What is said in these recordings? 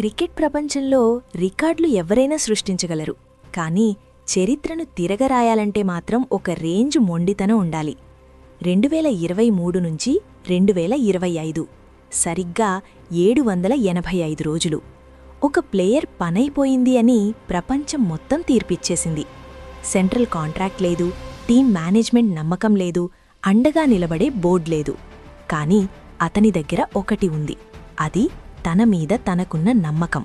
Cricket ప్రపంచంలో రికార్డులు ఎవరైనా సృష్టించగలరు, కానీ చరిత్రను తిరగరాయాలంటే మాత్రం ఒక రేంజ్ మొండితనం ఉండాలి. 2023 నుంచి 2025 సరిగ్గా 785 రోజులు ఒక ప్లేయర్ పనైపోయింది అని ప్రపంచం మొత్తం తీర్పిచ్చేసింది. సెంట్రల్ కాంట్రాక్ట్ లేదు, టీం మేనేజ్మెంట్ నమ్మకం లేదు, అండగా నిలబడే బోర్డ్ లేదు. కానీ అతని దగ్గర ఒకటి ఉంది, అది తన మీద తనకున్న నమ్మకం.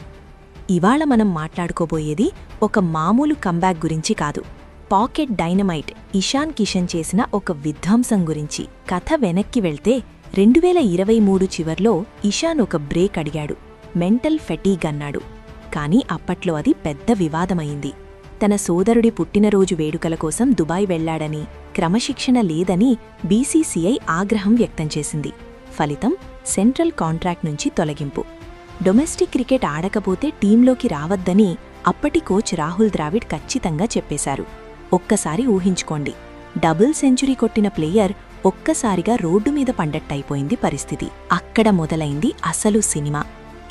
ఇవాళ మనం మాట్లాడుకోబోయేది ఒక మామూలు కంబ్యాక్ గురించి కాదు, పాకెట్ డైనమైట్ ఇషాన్ కిషన్ చేసిన ఒక విధ్వంసం గురించి. కథ వెనక్కి వెళ్తే 2023 చివర్లో ఇషాన్ ఒక బ్రేక్ అడిగాడు, మెంటల్ ఫెటీగ్ అన్నాడు. కానీ అప్పట్లో అది పెద్ద వివాదమైంది. తన సోదరుడి పుట్టినరోజు వేడుకల కోసం దుబాయ్ వెళ్లాడని, క్రమశిక్షణ లేదని బీసీసీఐ ఆగ్రహం వ్యక్తం చేసింది. ఫలితం సెంట్రల్ కాంట్రాక్ట్ నుంచి తొలగింపు. డొమెస్టిక్ క్రికెట్ ఆడకపోతే టీంలోకి రావద్దని అప్పటి కోచ్ రాహుల్ ద్రావిడ్ ఖచ్చితంగా చెప్పేశారు. ఒక్కసారి ఊహించుకోండి, డబుల్ సెంచురీ కొట్టిన ప్లేయర్ ఒక్కసారిగా రోడ్డు మీద పండట్టయిపోయింది పరిస్థితి. అక్కడ మొదలైంది అసలు సినిమా.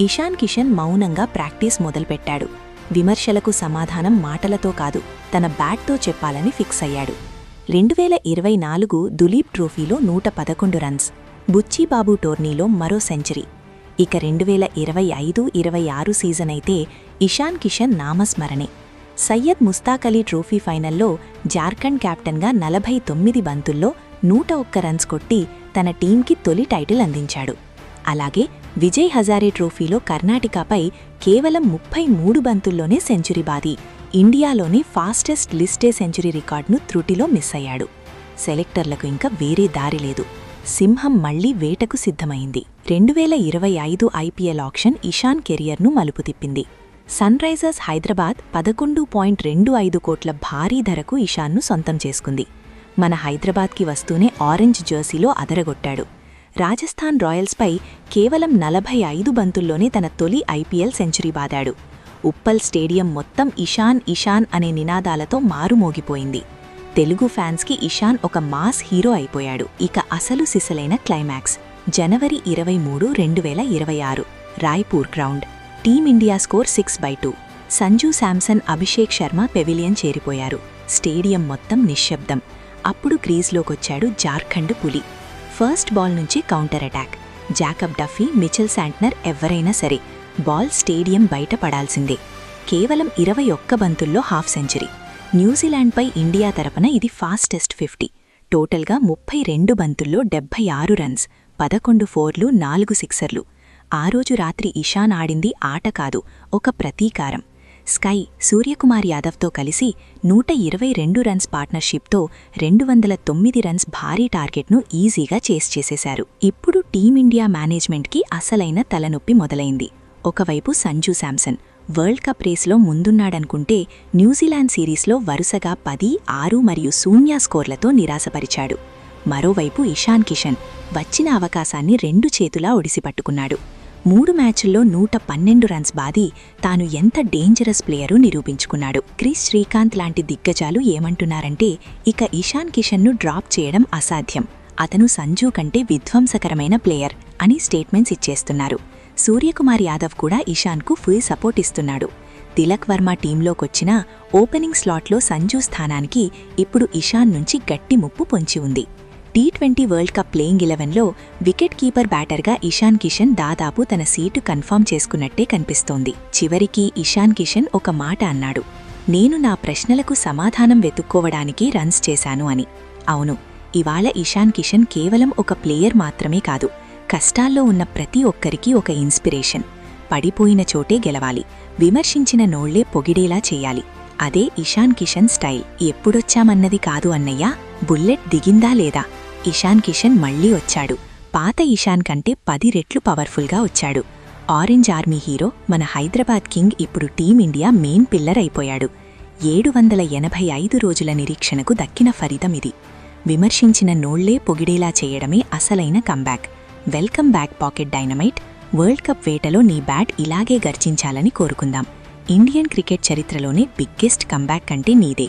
ఇషాన్ కిషన్ మౌనంగా ప్రాక్టీస్ మొదలుపెట్టాడు. విమర్శలకు సమాధానం మాటలతో కాదు, తన బ్యాట్తో చెప్పాలని ఫిక్స్ అయ్యాడు. 2024 దులీప్ ట్రోఫీలో 111 రన్స్, బుచ్చిబాబు టోర్నీలో మరో సెంచరీ. ఇక 2025-26 సీజన్ అయితే ఇషాన్ కిషన్ నామస్మరణే. సయ్యద్ ముస్తాక్ అలీ ట్రోఫీ ఫైనల్లో జార్ఖండ్ కెప్టెన్గా 49 బంతుల్లో 101 రన్స్ కొట్టి తన టీంకి తొలి టైటిల్ అందించాడు. అలాగే విజయ్ హజారే ట్రోఫీలో కర్ణాటకపై కేవలం 33 బంతుల్లోనే సెంచురీ బాది ఇండియాలోని ఫాస్టెస్ట్ లిస్టే సెంచురీ రికార్డును త్రుటిలో మిస్ అయ్యాడు. సెలెక్టర్లకు ఇంకా వేరే దారి లేదు. సింహం మళ్లీ వేటకు సిద్ధమైంది. 2025 ఐపీఎల్ ఆక్షన్ ఇషాన్ కెరియర్ను మలుపు తిప్పింది. సన్ రైజర్స్ హైదరాబాద్ 11.25 కోట్ల భారీ ధరకు ఇషాన్ను సొంతం చేసుకుంది. మన హైదరాబాద్కి వస్తూనే ఆరెంజ్ జెర్సీలో అదరగొట్టాడు. రాజస్థాన్ రాయల్స్పై కేవలం 45 బంతుల్లోనే తన తొలి ఐపీఎల్ సెంచురీ బాదాడు. ఉప్పల్ స్టేడియం మొత్తం ఇషాన్ ఇషాన్ అనే నినాదాలతో మారుమోగిపోయింది. తెలుగు ఫ్యాన్స్కి ఇషాన్ ఒక మాస్ హీరో అయిపోయాడు. ఇక అసలు సిసలైన క్లైమాక్స్ జనవరి 23, 2026 Raipur ground. Team India score 6/2. Sanju Samson, Abhishek Sharma pavilion చేరిపోయారు. స్టేడియం మొత్తం నిశ్శబ్దం. అప్పుడు క్రీజ్లోకొచ్చాడు జార్ఖండ్ పులి. ఫస్ట్ బాల్ నుంచి counter attack. Jacob Duffy, Mitchell Santner ఎవరైనా సరే బాల్ స్టేడియం బయట పడాల్సిందే. కేవలం 21 బంతుల్లో హాఫ్ సెంచరీ. న్యూజిలాండ్పై ఇండియా తరపున ఇది ఫాస్టెస్ట్ 50. టోటల్గా 32 బంతుల్లో 76 రన్స్, 11 ఫోర్లు, 4 సిక్సర్లు. ఆ రోజు రాత్రి ఇషాన్ ఆడింది ఆట కాదు, ఒక ప్రతీకారం. స్కై సూర్యకుమార్ యాదవ్తో కలిసి 122 రన్స్ పార్ట్నర్షిప్తో 209 రన్స్ భారీ టార్గెట్ను ఈజీగా చేస్ చేసేశారు. ఇప్పుడు టీమిండియా మేనేజ్మెంట్కి అసలైన తలనొప్పి మొదలైంది. ఒకవైపు సంజూ శాంసన్ వరల్డ్ కప్ రేస్లో ముందున్నాడనుకుంటే న్యూజిలాండ్ సిరీస్లో వరుసగా 10, 6 మరియు 0 స్కోర్లతో నిరాశపరిచాడు. మరోవైపు ఇషాన్ కిషన్ వచ్చిన అవకాశాన్ని 2 చేతులా ఒడిసిపట్టుకున్నాడు. 3 మ్యాచ్ల్లో 112 రన్స్ బాది తాను ఎంత డేంజరస్ ప్లేయరు నిరూపించుకున్నాడు. క్రిస్ శ్రీకాంత్ లాంటి దిగ్గజాలు ఏమంటున్నారంటే ఇక ఇషాన్ కిషన్ను డ్రాప్ చేయడం అసాధ్యం, అతను సంజూ కంటే విధ్వంసకరమైన ప్లేయర్ అని స్టేట్మెంట్స్ ఇచ్చేస్తున్నారు. సూర్యకుమార్ యాదవ్ కూడా ఇషాన్కు ఫుల్ సపోర్ట్ ఇస్తున్నాడు. తిలక్ వర్మ టీంలోకొచ్చినా ఓపెనింగ్ స్లాట్లో సంజూ స్థానానికి ఇప్పుడు ఇషాన్ నుంచి గట్టి ముప్పు పొంచి ఉంది. T20 వరల్డ్ కప్ ప్లేయింగ్ 11లో వికెట్ కీపర్ బ్యాటర్గా ఇషాన్ కిషన్ దాదాపు తన సీటు కన్ఫర్మ్ చేసుకున్నట్టే కనిపిస్తోంది. చివరికి ఇషాన్ కిషన్ ఒక మాట అన్నాడు, నేను నా ప్రశ్నలకు సమాధానం వెతుక్కోవడానికి రన్స్ చేశాను అని. అవును, ఇవాళ ఇషాన్ కిషన్ కేవలం ఒక ప్లేయర్ మాత్రమే కాదు, కష్టాల్లో ఉన్న ప్రతి ఒక్కరికి ఒక ఇన్స్పిరేషన్. పడిపోయిన చోటే గెలవాలి, విమర్శించిన నోళ్లే పొగిడేలా చెయ్యాలి. అదే ఇషాన్ కిషన్ స్టైల్. ఎప్పుడొచ్చామన్నది కాదు అన్నయ్యా, బుల్లెట్ దిగిందా లేదా. ఇషాన్ కిషన్ మళ్లీ వచ్చాడు. పాత ఇషాన్ కంటే 10 రెట్లు పవర్ఫుల్గా వచ్చాడు. ఆరెంజ్ ఆర్మీ హీరో, మన హైదరాబాద్ కింగ్ ఇప్పుడు టీమిండియా మెయిన్ పిల్లర్ అయిపోయాడు. 785 రోజుల నిరీక్షణకు దక్కిన ఫలితమిది. విమర్శించిన నోళ్లే పొగిడేలా చేయడమే అసలైన comeback. Welcome back pocket dynamite. World cup వేటలో నీ బ్యాట్ ఇలాగే గర్జించాలని కోరుకుందాం. ఇండియన్ క్రికెట్ చరిత్రలోనే బిగ్గెస్ట్ కంబ్యాక్ అంటే నీదే.